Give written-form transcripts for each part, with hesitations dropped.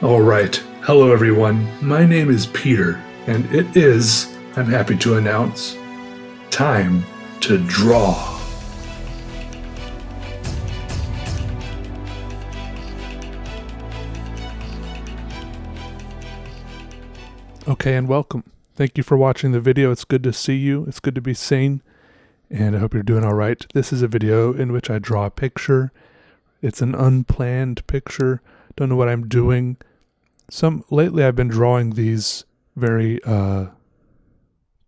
All right. Hello, everyone. My name is Peter, and it is, I'm happy to announce, time to draw. Okay, and welcome. Thank you for watching the video. It's good to see you. It's good to be seen, and I hope you're doing all right. This is a video in which I draw a picture. It's an unplanned picture. Don't know what I'm doing. Lately I've been drawing these very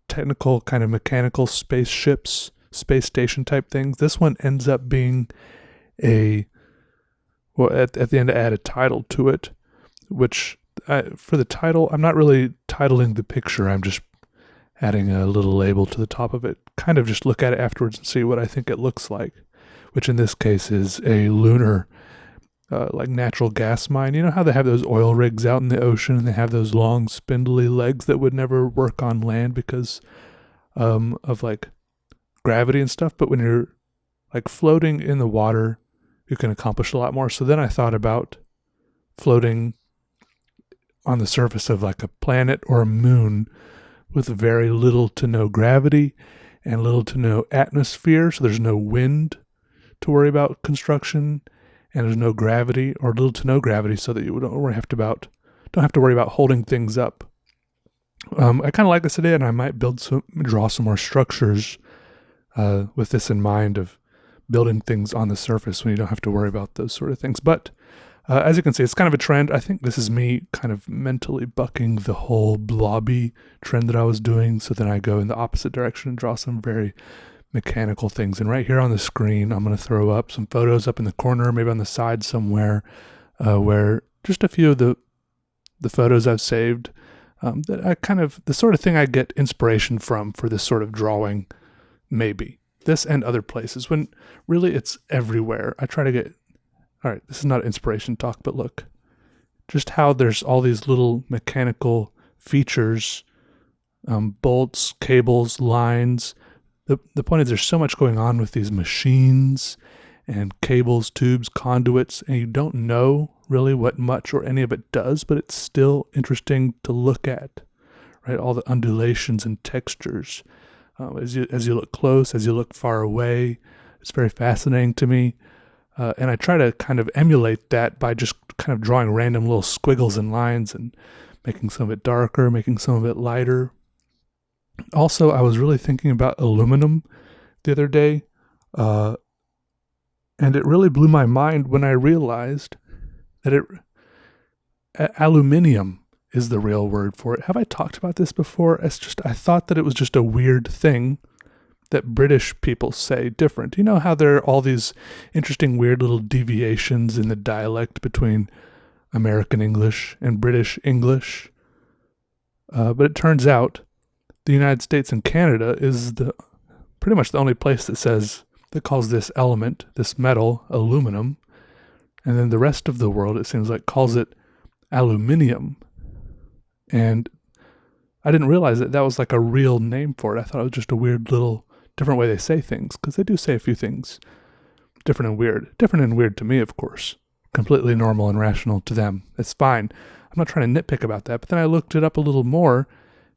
technical kind of mechanical spaceships, space station type things. This one ends up being at the end I add a title to it, which for the title, I'm not really titling the picture. I'm just adding a little label to the top of it. Kind of just look at it afterwards and see what I think it looks like, which in this case is a lunar like natural gas mine. You know how they have those oil rigs out in the ocean and they have those long spindly legs that would never work on land because of like gravity and stuff, but when you're like floating in the water you can accomplish a lot more. So then I thought about floating on the surface of like a planet or a moon with very little to no gravity and little to no atmosphere, so there's no wind to worry about construction, and there's no gravity or little to no gravity, so that you don't have to worry about holding things up. I kind of like this idea, and I might draw some more structures with this in mind of building things on the surface when you don't have to worry about those sort of things. But as you can see, it's kind of a trend. I think this is me kind of mentally bucking the whole blobby trend that I was doing, so then I go in the opposite direction and draw some very mechanical things. And right here on the screen, I'm going to throw up some photos up in the corner, maybe on the side somewhere, where just a few of the photos I've saved that I kind of, the sort of thing I get inspiration from for this sort of drawing, maybe. This and other places, when really it's everywhere. I try to get, all right, this is not inspiration talk, but look, just how there's all these little mechanical features, bolts, cables, lines. The point is there's so much going on with these machines and cables, tubes, conduits, and you don't know really what much or any of it does, but it's still interesting to look at, right? All the undulations and textures. As you look close, as you look far away, it's very fascinating to me. And I try to kind of emulate that by just kind of drawing random little squiggles and lines and making some of it darker, making some of it lighter. Also, I was really thinking about aluminum the other day, and it really blew my mind when I realized that aluminium is the real word for it. Have I talked about this before? I thought that it was just a weird thing that British people say different. You know how there are all these interesting weird little deviations in the dialect between American English and British English? But it turns out the United States and Canada is pretty much the only place that calls this element, this metal, aluminum. And then the rest of the world, it seems like, calls it aluminium. And I didn't realize that was like a real name for it. I thought it was just a weird little different way they say things, because they do say a few things different and weird. Different and weird to me, of course. Completely normal and rational to them. It's fine. I'm not trying to nitpick about that. But then I looked it up a little more,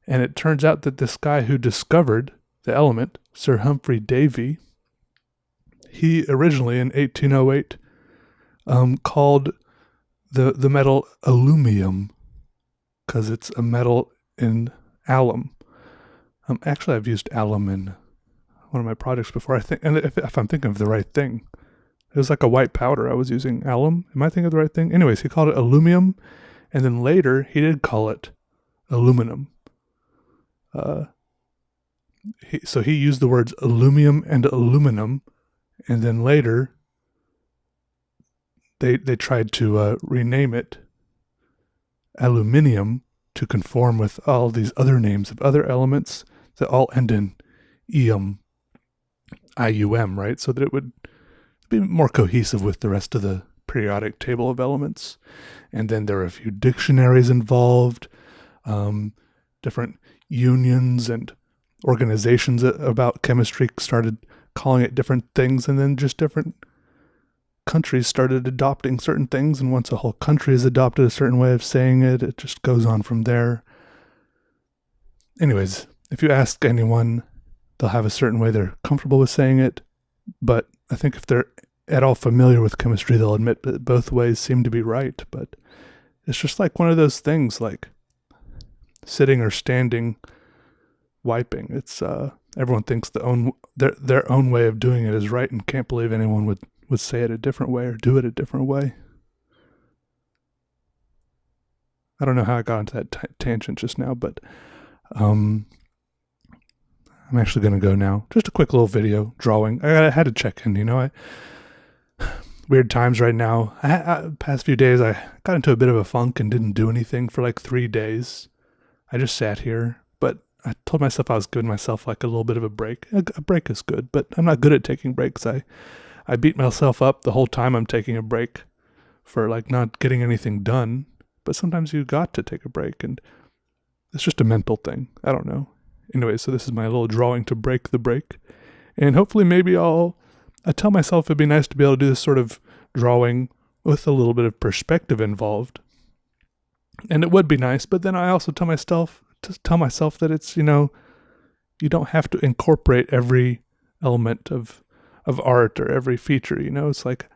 and it turns out that this guy who discovered the element, Sir Humphrey Davy, he originally in 1808 called the metal alumium, because it's a metal in alum. Actually, I've used alum in one of my projects before, I think, and if I'm thinking of the right thing. It was like a white powder I was using, alum. Am I thinking of the right thing? Anyways, he called it aluminum, and then later he did call it aluminum. So he used the words aluminum and aluminum, and then later they tried to rename it aluminium to conform with all these other names of other elements that all end in IUM, right? So that it would be more cohesive with the rest of the periodic table of elements. And then there are a few dictionaries involved, different unions and organizations about chemistry started calling it different things, and then just different countries started adopting certain things, and once a whole country has adopted a certain way of saying it, it just goes on from there. Anyways, if you ask anyone, they'll have a certain way they're comfortable with saying it, but I think if they're at all familiar with chemistry, they'll admit that both ways seem to be right. But it's just like one of those things, like sitting or standing, wiping. It's everyone thinks their own way of doing it is right, and can't believe anyone would say it a different way or do it a different way. I don't know how I got into that tangent just now, but I'm actually going to go now. Just a quick little video drawing. I had to check in, weird times right now. Past few days, I got into a bit of a funk and didn't do anything for like 3 days. I just sat here, but I told myself I was giving myself like a little bit of a break. A break is good, but I'm not good at taking breaks. I beat myself up the whole time I'm taking a break for like not getting anything done. But sometimes you got to take a break, and it's just a mental thing. I don't know. Anyway, so this is my little drawing to break the break. And hopefully maybe I tell myself it'd be nice to be able to do this sort of drawing with a little bit of perspective involved. And it would be nice, but then I also tell myself that it's, you don't have to incorporate every element of art or every feature, It's like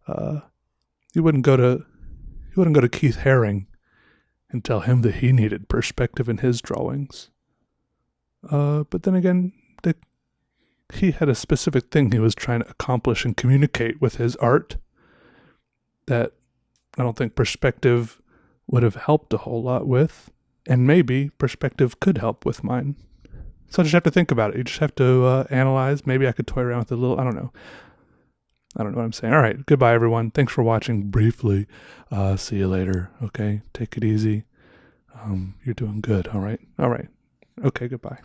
you wouldn't go to Keith Haring and tell him that he needed perspective in his drawings. But then again, he had a specific thing he was trying to accomplish and communicate with his art that I don't think perspective would have helped a whole lot with, and maybe perspective could help with mine. So I just have to think about it. You just have to analyze. Maybe I could toy around with it a little. I don't know what I'm saying. All right. Goodbye, everyone. Thanks for watching briefly. See you later. Okay. Take it easy. You're doing good. All right. Okay. Goodbye.